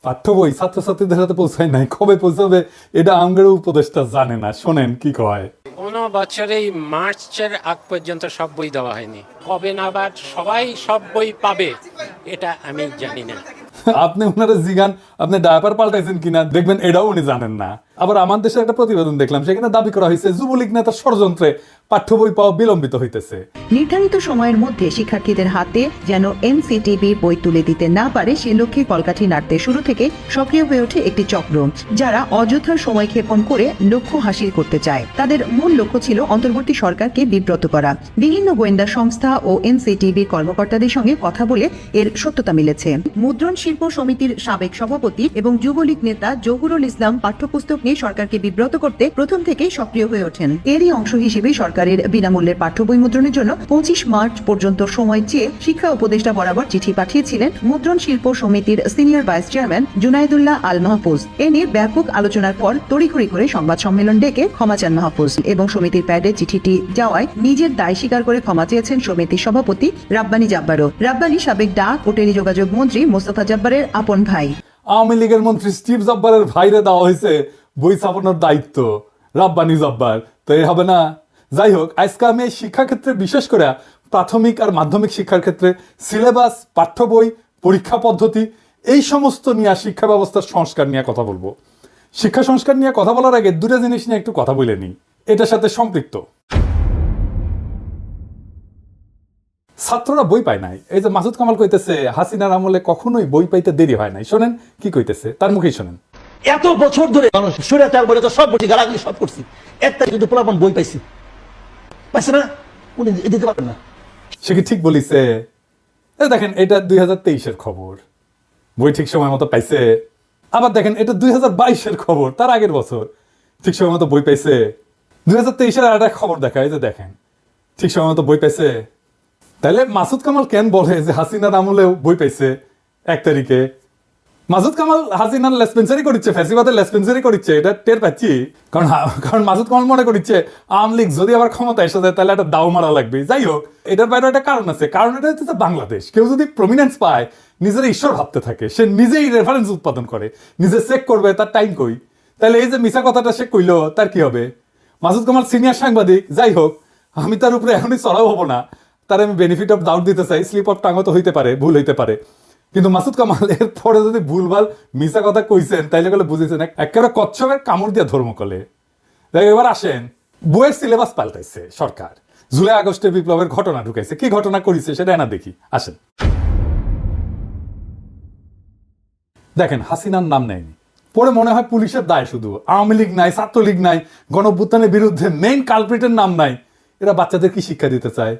পাঠ্য বই ছাত্রছাত্রীদের হাতে পৌঁছায় নাই, কবে পৌঁছাবে এটা আমগের উপদেষ্টা জানে না। শোনেন কি কয়। কোনো বছরেই মার্চের আগ পর্যন্ত সব বই দেওয়া হয়নি, কবে নাগাদ সবাই সব বই পাবে এটা আমি জানি না। আপনি ওনারা জিগান আপনি ডায়াপার পাল্টাইছেন কিনা, দেখবেন এটাও উনি জানেন না। আবার আমার দেশে একটা প্রতিবেদন দেখলাম, সেখানে দাবি করা হয়েছে যুবলীগ নেতার ষড়যন্ত্রে পাঠ্য বই পাওয়া বিলম্বিত হইতেছে। নির্ধারিত সময়ের মধ্যে শিক্ষার্থীদের হাতে যেন এনসিটিবি বই তুলে দিতে না পারে সে লক্ষ্যে কলকাঠি নাড়তে শুরু থেকে সক্রিয় হয়ে ওঠে একটি চক্র, যারা অযথা সময় ক্ষেপণ করে লক্ষ্য হাসিল করতে চায়। তাদের মূল লক্ষ্য ছিল অন্তর্বর্তী সরকারকে বিব্রত করা। বিভিন্ন গোয়েন্দা সংস্থা ও এনসিটিবির কর্মকর্তাদের সঙ্গে কথা বলে এর সত্যতা মিলেছে। মুদ্রণ শিল্প সমিতির সাবেক সভাপতি এবং যুবলীগ নেতা জহুরুল ইসলাম পাঠ্যপুস্তক নিয়ে সরকারকে বিব্রত করতে প্রথম থেকেই সক্রিয় হয়ে ওঠেন। এরই অংশ হিসেবে সরকারের বিনামূল্যের পাঠ্য বই মুদ্রণের জন্য 25 মার্চ পর্যন্ত সময় চেয়ে শিক্ষা উপদেষ্টা বরাবর চিঠি পাঠিয়েছিলেন মুদ্রণ শিল্প সমিতির সিনিয়র ভাইস চেয়ারম্যান জুনাইদুল্লাহ আল মাহফুজ। এ নিয়ে ব্যাপক আলোচনার পর তড়িঘড়ি করে সংবাদ সম্মেলন ডেকে ক্ষমা চান মাহফুজ এবং সমিতির প্যাডে চিঠিটি যাওয়ায় নিজের দায় স্বীকার করে ক্ষমা চেয়েছেন সমিতির সভাপতি রাব্বানী জাব্বারও। রাব্বানী সাবেক ডাক ও টেলিযোগাযোগ মন্ত্রী মোস্তফা জাব্বারের আপন ভাই। আওয়ামী লীগের মন্ত্রী স্টিভ জব্বারের ভাইরে দেওয়া হয়েছে বই ছাপানোর দায়িত্ব, রাব্বানী জব্বার, তো এই হবে না। যাই হোক, আজকে আমি এই শিক্ষাক্ষেত্রে বিশেষ করে প্রাথমিক আর মাধ্যমিক শিক্ষার ক্ষেত্রে সিলেবাস, পাঠ্য বই, পরীক্ষা পদ্ধতি এই সমস্ত নিয়ে শিক্ষা ব্যবস্থার সংস্কার নিয়ে কথা বলবো। শিক্ষা সংস্কার নিয়ে কথা বলার আগে দুটো জিনিস নিয়ে একটু কথা বলে নিই, এটার সাথে সম্পৃক্ত। ছাত্ররা বই পায় নাই। এই যে মাসুদ কামাল কইতেছে হাসিনার আমলে কখনোই বই পাইতে দেরি হয় নাই, শোনেন কি কইতেছে, তার মুখেই শোনেন। এত বছর ধরে মানুষ স্বৈরাচার বলে তো সব বলছি, গালাগালি সব করছি, একটা কিন্তু পোলাপান বই পাইছি, পাইছে না, উনি দিতে পারবেন না। সে কি ঠিক বলিছে? দেখেন এটা 2023-এর খবর, বই ঠিক সময় মতো পাইছে। আবার দেখেন এটা 2022-এর খবর, তার আগের বছর ঠিক সময় মতো বই পাইছে। 2023-এর আর একটা খবর দেখায় যে দেখেন ঠিক সময় মতো বই পাইছে। তাহলে মাসুদ কামাল কেন বলে যে হাসিনার আমলেও বই পাইছে 1 তারিখে? মাসুদ কামাল হাসিনার লেসপেন্সারি করিচ্ছে, ফ্যাসিবাদের লেসপেন্সারি করিচ্ছে, এটা টের পাচ্ছি। কারণ মাসুদ কামাল মনে করিচ্ছে আওয়ামী লীগ যদি আবার ক্ষমতা এসে যায় তাহলে একটা দাও মারা লাগবে। যাই হোক, এটার বাইরে একটা কারণ আছে। কারণ এটা হচ্ছে বাংলাদেশ। কেউ যদি প্রমিনেন্স পায়, নিজের ঈশ্বর ভাবতে থাকে, সে নিজেই রেফারেন্স উৎপাদন করে, নিজে চেক করবে তার টাইম কই। তাহলে এই যে মিশা কথাটা সে কইলো, তার কি হবে? মাসুদ কামাল সিনিয়র সাংবাদিক, যাই হোক, আমি তার উপরে এখনই চড়াও হবো না, তার আমি বেনিফিট অফ ডাউট দিতে চাই। স্লিপ অফ টাঙ্গ তো হইতে পারে, ভুল হইতে পারে, কিন্তু মাসুদ কামাল এর পরে যদি ভুলভাল মিশা কথা কইছেন তাইলে বলে বুঝেছেন একেবারে কচ্ছপের কামড় দিয়ে ধর্ম কলে। এবার আসেন, বইয়ের সিলেবাস পাল্টাইছে সরকার, জুলাই আগস্টের বিপ্লবের ঘটনা ঢুকাইছে। কি ঘটনা করেছে সেটা না দেখি, আসেন। দেখেন হাসিনার নাম নেয়নি, পরে মনে হয় পুলিশের দায় শুধু, আওয়ামী লীগ নাই, ছাত্রলীগ নাই, গণঅভ্যুত্থানের বিরুদ্ধে মেইন কালপ্রিটের নাম নাই। এরা বাচ্চাদের কি শিক্ষা দিতে চায়?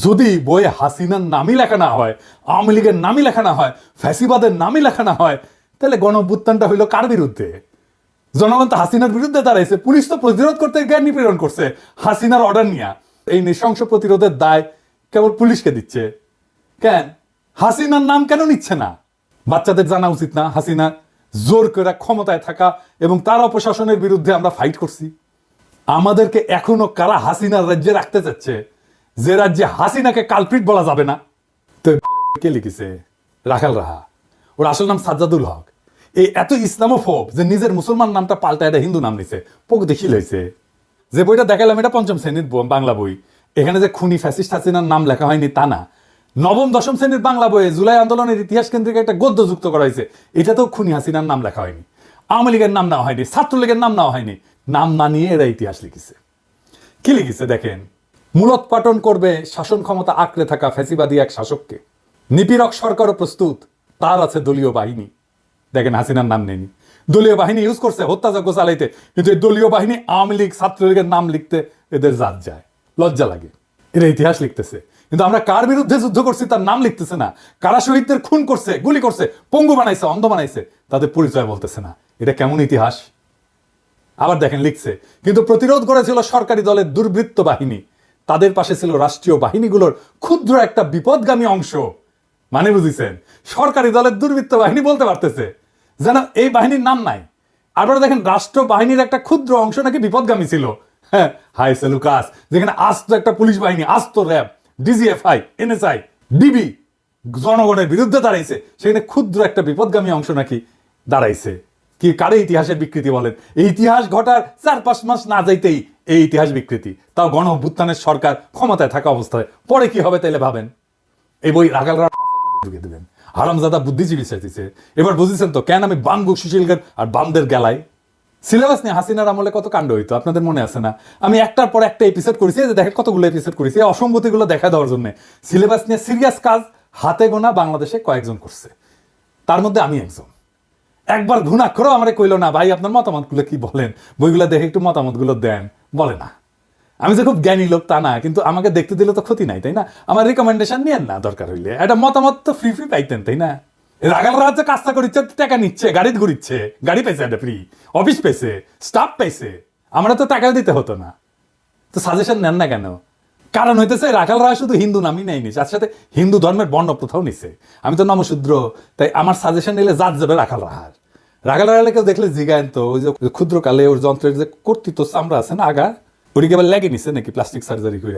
যদি বইয়ে হাসিনার নামই লেখা না হয়, আওয়ামী লীগের নামই লেখা না হয়, ফ্যাসিবাদের নামই লেখা না হয়, তাহলে গণঅভ্যুত্থানটা হইলো কার বিরুদ্ধে? জনগণ তো হাসিনার বিরুদ্ধে দাঁড়াইছে, পুলিশ তো প্রতিরোধ করতে জ্ঞান নিপীড়ন করছে হাসিনার অর্ডার নিয়ে। এই নৃশংস প্রতিরোধের দায় কেবল পুলিশকে দিচ্ছে কেন? হাসিনার নাম কেন নিচ্ছে না? বাচ্চাদের জানা উচিত না হাসিনা জোর করে ক্ষমতায় থাকা এবং তার অপশাসনের বিরুদ্ধে আমরা ফাইট করছি। আমাদেরকে এখনো কারা হাসিনার রাজ্যে রাখতে চাচ্ছে, যে রাজ্যে হাসিনাকে কালপ্রিট বলা যাবে না? তো কে লিখেছে? রাখাল রাহা, ওর আসল নাম সাজ্জাদুল হক। এই এত ইসলামোফোব যে নিজের মুসলমান নামটা পাল্টা এটা হিন্দু নাম নিছে, প্রগতিশীল হয়েছে। যে বইটা দেখালাম এটা 5ম শ্রেণীর বাংলা বই, এখানে যে খুনি ফ্যাসিস্ট হাসিনার নাম লেখা হয়নি তা না। 9ম 10ম শ্রেণীর বাংলা বইয়ে জুলাই আন্দোলনের ইতিহাস কেন্দ্রিক একটা গদ্য যুক্ত করা হয়েছে, এটাতেও খুনি হাসিনার নাম লেখা হয়নি, আওয়ামী লীগের নাম নেওয়া হয়নি, ছাত্রলীগের নাম নেওয়া হয়নি। নাম না নিয়ে এরা ইতিহাস লিখেছে। কি লিখেছে দেখেন, মূলোৎপাটন করবে শাসন ক্ষমতা আঁকড়ে থাকা ফ্যাসিবাদী এক শাসককে, নিপীড়ক সরকারও প্রস্তুত, তার আছে দলীয় বাহিনী। দেখেন হাসিনার নাম নেয়নি, দলীয় বাহিনী ইউজ করছে হত্যাযজ্ঞ চালাইতে, কিন্তু এই দলীয় বাহিনী আওয়ামী লীগ ছাত্রলীগের নাম লিখতে এদের জাত যায়, লজ্জা লাগে। এরা ইতিহাস লিখতেছে, কিন্তু আমরা কার বিরুদ্ধে যুদ্ধ করছি তার নাম লিখতেছে না। কারা শহীদদের খুন করছে, গুলি করছে, পঙ্গু বানাইছে, অন্ধ বানাইছে, তাদের পরিচয় বলতেছে না। এটা কেমন ইতিহাস? আবার দেখেন লিখছে, কিন্তু প্রতিরোধ করেছিল সরকারি দলের দুর্বৃত্ত বাহিনী, তাদের পাশে ছিল রাষ্ট্রীয় বাহিনীগুলোর ক্ষুদ্র একটা বিপদগামী অংশ। মানে বুঝিছেন, সরকারি দলের দুর্বৃত্ত বাহিনী বলতে পারতেছে যেন এই বাহিনীর নাম নাই। আবার দেখেন রাষ্ট্র বাহিনীর একটা ক্ষুদ্র অংশ নাকি বিপদগামী ছিল। হ্যাঁ, হাই সেলুকাস, যেখানে আস্ত একটা পুলিশ বাহিনী, আস্ত র্যাব, ডিজিএফআই, এনএসআই, ডিবি জনগণের বিরুদ্ধে দাঁড়াইছে, সেখানে ক্ষুদ্র একটা বিপদগামী অংশ নাকি দাঁড়াইছে। কি কারে ইতিহাসের বিকৃতি বলেন? এই ইতিহাস ঘটার 4-5 মাস না যাইতেই এই ইতিহাস বিকৃতি, তাও গণ অভ্যুত্থানের সরকার ক্ষমতায় থাকা অবস্থায়। পরে কি হবে তাইলে ভাবেন। এই বই রাখালরা ঢুকে দেবেন। হারামজাদা বুদ্ধিজীবী চাইতেছে। এবার বুঝেছেন তো কেন আমি বামগু সুশীলগড় আর বামদের গেলায়। সিলেবাস নিয়ে হাসিনার আমলে কত কাণ্ড হইতো আপনাদের মনে আছে না? আমি একটার পর একটা এপিসোড করেছি, যে দেখেন কতগুলো এপিসোড করেছি অসঙ্গতিগুলো দেখা দেওয়ার জন্য। সিলেবাস নিয়ে সিরিয়াস কাজ হাতে গোনা বাংলাদেশে কয়েকজন করছে, তার মধ্যে আমি একজন। একবার ঘুণাক্ষরও আমারে কইলো না, ভাই আপনার মতামতগুলো কি বলেন, বইগুলো দেখে একটু মতামতগুলো দেন, বলে না। আমি যে খুব জ্ঞানী লোক তা না, কিন্তু আমাকে দেখতে দিলে তো ক্ষতি নাই, তাই না? আমার রিকমেন্ডেশন নিয়েন না, দরকার হইলে একটা মতামত তো ফ্রি পাইতেন, তাই না? রাগাল রাজ্যে কাজটা করিচ্ছে, টাকা নিচ্ছে, গাড়ি ঘুরিচ্ছে, গাড়ি পাইছে একটা ফ্রি, অফিস পাইছে, স্টাফ পাইছে, আমরা তো টাকা দিতে হতো না। তো সাজেশন নেন না কেন? কারণ হইতেছে রাখাল রায় শুধু হিন্দু নামই নেয়নি, তার সাথে হিন্দু ধর্মের বর্ণ প্রথাও নিছে। আমি তো নমশূদ্র, তাই আমার সাজেশন নিলে জাত যাবে রাখাল রাহার। রাখাল রাহালে কেউ দেখলে জিগায়েন তো, ওই যে ক্ষুদ্রকালে ওর যন্ত্রের যে কর্তৃত্ব চামড়া আছে না আগা, ওটিকে আবার লেগে নিছে নাকি প্লাস্টিক সার্জারি করে।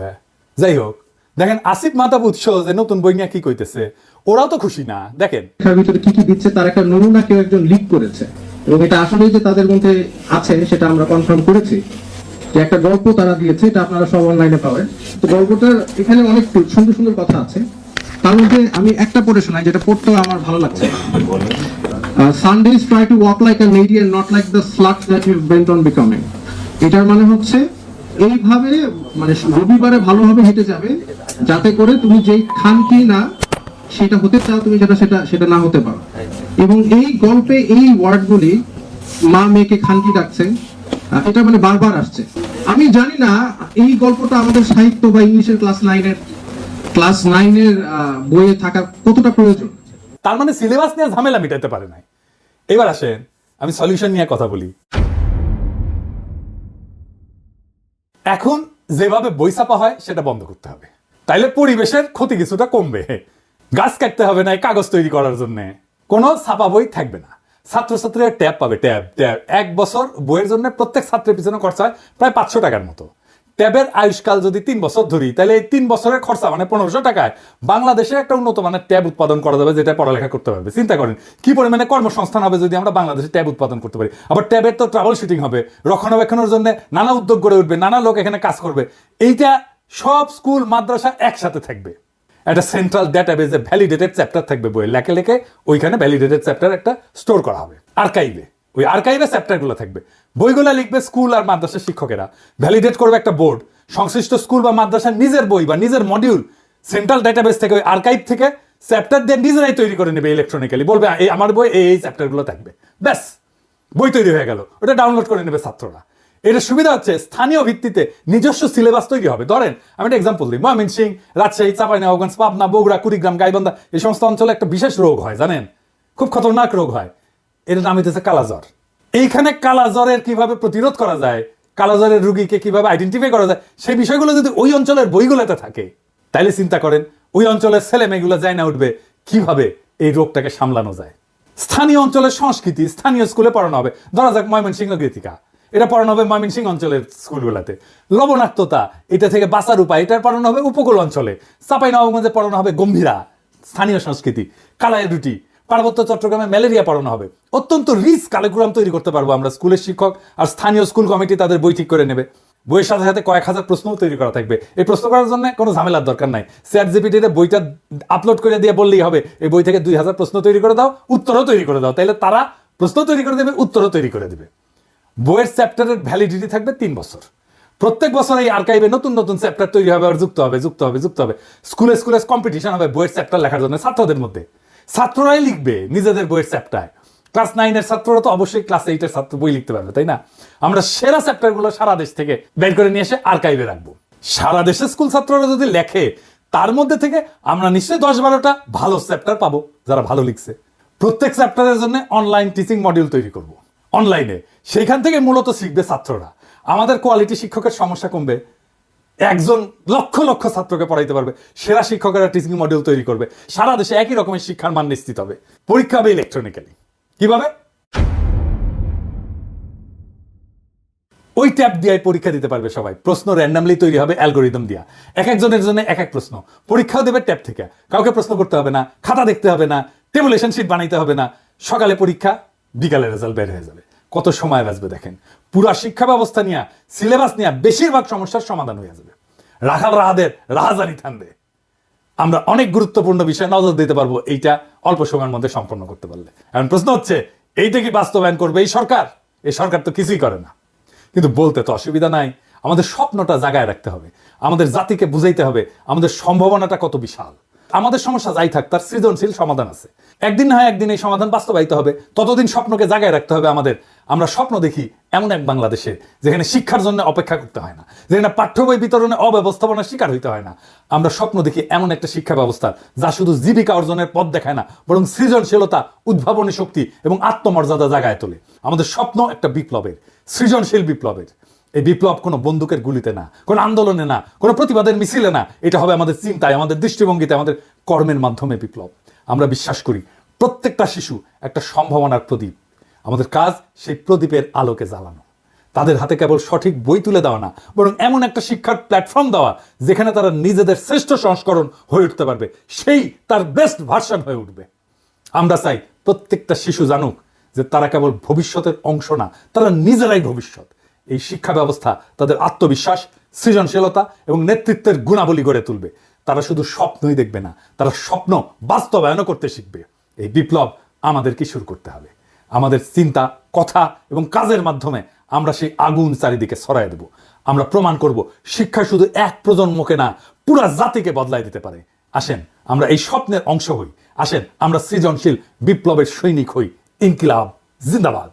যাই হোক, দেখেন আসিফ মাহতাব উৎস যে নতুন বই নিয়ে কি কইতেছে, ওরাও তো খুশি না। দেখেন তার ভিতরে কি কি দিচ্ছে তার একটা নমুনা কেউ একজন লিক করেছে, এবং এটা আসলে যে তাদের মধ্যে আছে সেটা আমরা কনফার্ম করেছি। যে একটা গল্প তারা দিয়েছে, এটা আপনারা সব অনলাইনে পাবেন। তো গল্পটার এখানে অনেক সুন্দর সুন্দর কথা আছে, তার মধ্যে আমি একটা পড়ে শোনাই, যেটা পড়তেও আমার ভালো লাগছে। Sundays try to walk like a lady and not like the slut that you bent on becoming. এটার মানে হচ্ছে এইভাবে, মানে রবিবারে ভালোভাবে হেঁটে যাবে, যাতে করে তুমি যেই খানকি না সেটা হতে চাও, তুমি সেটা না হতে পারো। এবং এই গল্পে এই ওয়ার্ডগুলি, মা মেয়েকে খানকি ডাকছে, এটা মানে বারবার আসছে। আমি জানি না এই গল্পটা আমাদের সাহিত্য বা ইংলিশের ক্লাস 9-এর বইয়ে থাকা কতটা প্রয়োজন। তার মানে সিলেবাস নিয়ে ঝামেলা মিটাইতে পারে নাই। এবার আসেন আমি সলিউশন নিয়ে কথা বলি। এখন যেভাবে বই ছাপা হয় সেটা বন্ধ করতে হবে, তাইলে পরিবেশের ক্ষতি কিছুটা কমবে। গাছ কাটতে হবে না কাগজ তৈরি করার জন্য, কোনো ছাপা বই থাকবে না। ছাত্রছাত্রীরা ট্যাব পাবে, ট্যাব। 1 বছর বইয়ের জন্য প্রত্যেক ছাত্রের পিছনে খরচা হয় প্রায় 500 টাকার মতো। ট্যাবের আয়ুষ্কাল যদি 3 বছর ধরি, তাহলে এই 3 বছরের খরচা মানে 1500 টাকায় বাংলাদেশে একটা উন্নত মানের ট্যাব উৎপাদন করা যাবে, যেটা পড়ালেখা করতে পারবে। চিন্তা করেন কি পরিমাণে কর্মসংস্থান হবে যদি আমরা বাংলাদেশে ট্যাব উৎপাদন করতে পারি। আবার ট্যাবের তো ট্রাভেল শুটিং হবে, রক্ষণাবেক্ষণের জন্য নানা উদ্যোগ গড়ে উঠবে, নানা লোক এখানে কাজ করবে। এইটা সব স্কুল মাদ্রাসা একসাথে থাকবে। একটা সেন্ট্রাল ডেটাবেজে ভ্যালিডেটেড চ্যাপ্টার থাকবে, বইয়ে লেখে লেখে ওইখানে ভ্যালিডেটেড চ্যাপ্টার একটা স্টোর করা হবে আর্কাইভে। ওই আর্কাইভে চ্যাপ্টারগুলো থাকবে, বইগুলো লিখবে স্কুল আর মাদ্রাসার শিক্ষকেরা, ভ্যালিডেট করবে একটা বোর্ড। সংশ্লিষ্ট স্কুল বা মাদ্রাসার নিজের বই বা নিজের মডিউল সেন্ট্রাল ডেটাবেস থেকে, ওই আর্কাইভ থেকে চ্যাপ্টার দিয়ে নিজেরাই তৈরি করে নেবে ইলেকট্রনিক্যালি। বলবে এই আমার বই এই চ্যাপ্টারগুলো থাকবে, ব্যাস বই তৈরি হয়ে গেল। ওটা ডাউনলোড করে নেবে ছাত্ররা। এটা সুবিধা হচ্ছে স্থানীয় ভিত্তিতে নিজস্ব সিলেবাস তৈরি হবে। ধরেন আমি একটা এক্সাম্পল দিই, ময়মনসিংহ, রাজশাহী, চাঁপাইনবাবগঞ্জ, পাবনা, বগুড়া, কুড়িগ্রাম, গাইবান্ধা, এই সমস্ত অঞ্চলে একটা বিশেষ রোগ হয়, জানেন, খুব খতরনাক রোগ হয়। এটার নাম হইতেছে কালাজ্বর। এইখানে কালাজ্বরের কিভাবে প্রতিরোধ করা যায়, কালাজ্বরের রোগীকে কিভাবে আইডেন্টিফাই করা যায়, সেই বিষয়গুলো যদি ওই অঞ্চলের বইগুলোতে থাকে, তাইলে চিন্তা করেন ওই অঞ্চলের ছেলে মেয়েগুলো যায় না উঠবে কিভাবে এই রোগটাকে সামলানো যায়। স্থানীয় অঞ্চলের সংস্কৃতি স্থানীয় স্কুলে পড়ানো হবে। ধরা যাক ময়মনসিংহ গীতিকা, এটা পড়ানো হবে ময়মনসিংহ অঞ্চলের স্কুলগুলোতে। লবণাক্ততা, এটা থেকে বাঁচার উপায়, এটা পড়ানো হবে উপকূল অঞ্চলে। চাঁপাইনবাবগঞ্জে পড়ানো হবে গম্ভীরা, স্থানীয় সংস্কৃতি। কালাই রুটি, পার্বত্য চট্টগ্রামে ম্যালেরিয়া পড়ানো হবে। অত্যন্ত রিচ কারিকুলাম তৈরি করতে পারবো আমরা। স্কুলের শিক্ষক আর স্থানীয় স্কুল কমিটি তাদের বই ঠিক করে নেবে। বইয়ের সাথে সাথে কয়েক হাজার প্রশ্নও তৈরি করা থাকবে। এই প্রশ্ন করার জন্য কোনো ঝামেলার দরকার নাই। চ্যাটজিপিটিতে বইটা আপলোড করে দিয়ে বললেই হবে এই বই থেকে 2000 প্রশ্ন তৈরি করে দাও, উত্তরও তৈরি করে দাও। তাইলে তারা প্রশ্ন তৈরি করে দেবে, উত্তরও তৈরি করে দেবে। বইয়ের চ্যাপ্টারের ভ্যালিডিটি থাকবে 3 বছর। প্রত্যেক বছর এই আর্কাইভে নতুন নতুন চ্যাপ্টার তৈরি হবে আর যুক্ত হবে। স্কুলে স্কুলে কম্পিটিশন হবে বইয়ের চ্যাপ্টার লেখার জন্য ছাত্রদের মধ্যে। ছাত্ররাই লিখবে নিজেদের বইয়ের চ্যাপ্টার। ক্লাস 9-এর ছাত্ররা তো অবশ্যই ক্লাস 8-এর ছাত্র বই লিখতে পারবে, তাই না? আমরা সেরা চ্যাপ্টারগুলো সারা দেশ থেকে বের করে নিয়ে এসে আর্কাইভে রাখবো। সারা দেশের স্কুল ছাত্ররা যদি লেখে, তার মধ্যে থেকে আমরা নিশ্চয়ই 10-12টা ভালো চ্যাপ্টার পাবো যারা ভালো লিখছে। প্রত্যেক চ্যাপ্টারের জন্য অনলাইন টিচিং মডিউল তৈরি করব অনলাইনে। সেইখান থেকে মূলত শিখবে ছাত্ররা। আমাদের কোয়ালিটি শিক্ষকের সমস্যা কমবে। একজন লক্ষ লক্ষ ছাত্রকে পড়াইতে পারবে। সেরা শিক্ষকেরা টিচিং মডিউল তৈরি করবে। সারা দেশে একই রকমের শিক্ষার মান নিশ্চিত হবে। পরীক্ষা হবে ইলেকট্রনিক্যালি। কিভাবে? ওই ট্যাব দিয়ে পরীক্ষা দিতে পারবে সবাই। প্রশ্ন র্যান্ডামলি তৈরি হবে অ্যালগোরিদম দিয়া। এক একজনের জন্য এক এক প্রশ্ন। পরীক্ষাও দেবে ট্যাব থেকে। কাউকে প্রশ্ন করতে হবে না, খাতা দেখতে হবে না, টেবুলেশন শিট বানাইতে হবে না। সকালে পরীক্ষা, বিকালে রেজাল্ট বের হয়ে যাবে। কত সময় বাঁচবে দেখেন। পুরা শিক্ষা ব্যবস্থা নিয়ে, সিলেবাস নিয়ে বেশিরভাগ সমস্যার সমাধান হয়ে যাবে। রাখাল রাহাদের রাহাজানি থামবে। আমরা অনেক গুরুত্বপূর্ণ বিষয়ে নজর দিতে পারবো এইটা অল্প সময়ের মধ্যে সম্পন্ন করতে পারলে। এখন প্রশ্ন হচ্ছে, এইটা কি বাস্তবায়ন করবে এই সরকার? এই সরকার তো কিছুই করে না, কিন্তু বলতে তো অসুবিধা নাই। আমাদের স্বপ্নটা জাগায় রাখতে হবে, আমাদের জাতিকে বুঝাইতে হবে আমাদের সম্ভাবনাটা কত বিশাল। আমাদের সমস্যা যাই থাক, তার সৃজনশীল সমাধান আছে। একদিন না হয় একদিন এই সমাধান বাস্তবায়িত হবে, ততদিন স্বপ্নকে জাগায় রাখতে হবে আমাদের। আমরা স্বপ্ন দেখি এমন এক বাংলাদেশে যেখানে শিক্ষার জন্য অপেক্ষা করতে হয় না, যেখানে পাঠ্য বই বিতরণে অব্যবস্থাপনার শিকার হইতে হয় না। আমরা স্বপ্ন দেখি এমন একটা শিক্ষা ব্যবস্থা যা শুধু জীবিকা অর্জনের পথ দেখায় না, বরং সৃজনশীলতা, উদ্ভাবনী শক্তি এবং আত্মমর্যাদা জাগায় তোলে। আমাদের স্বপ্ন একটা বিপ্লবের, সৃজনশীল বিপ্লবের। এই বিপ্লব কোনো বন্দুকের গুলিতে না, কোনো আন্দোলনে না, কোনো প্রতিবাদের মিছিলে না। এটা হবে আমাদের চিন্তায়, আমাদের দৃষ্টিভঙ্গিতে, আমাদের কর্মের মাধ্যমে বিপ্লব। আমরা বিশ্বাস করি প্রত্যেকটা শিশু একটা সম্ভাবনার প্রদীপ। আমাদের কাজ সেই প্রদীপের আলোকে জ্বালানো। তাদের হাতে কেবল সঠিক বই তুলে দেওয়া না, বরং এমন একটা শিক্ষার প্ল্যাটফর্ম দেওয়া যেখানে তারা নিজেদের শ্রেষ্ঠ সংস্করণ হয়ে উঠতে পারবে, সেই তার বেস্ট ভার্সন হয়ে উঠবে। আমরা চাই প্রত্যেকটা শিশু জানুক যে তারা কেবল ভবিষ্যতের অংশ না, তারা নিজেরাই ভবিষ্যৎ। এই শিক্ষা ব্যবস্থা তাদের আত্মবিশ্বাস, সৃজনশীলতা এবং নেতৃত্বের গুণাবলী গড়ে তুলবে। তারা শুধু স্বপ্নই দেখবে না, তারা স্বপ্ন বাস্তবায়নও করতে শিখবে। এই বিপ্লব আমাদেরকে শুরু করতে হবে। আমাদের চিন্তা, কথা এবং কাজের মাধ্যমে আমরা সেই আগুন চারিদিকে ছড়াই দেব। আমরা প্রমাণ করব শিক্ষা শুধু এক প্রজন্মকে না, পুরা জাতিকে বদলাই দিতে পারে। আসেন আমরা এই স্বপ্নের অংশ হই। আসেন আমরা সৃজনশীল বিপ্লবের সৈনিক হই। ইনকিলাব জিন্দাবাদ।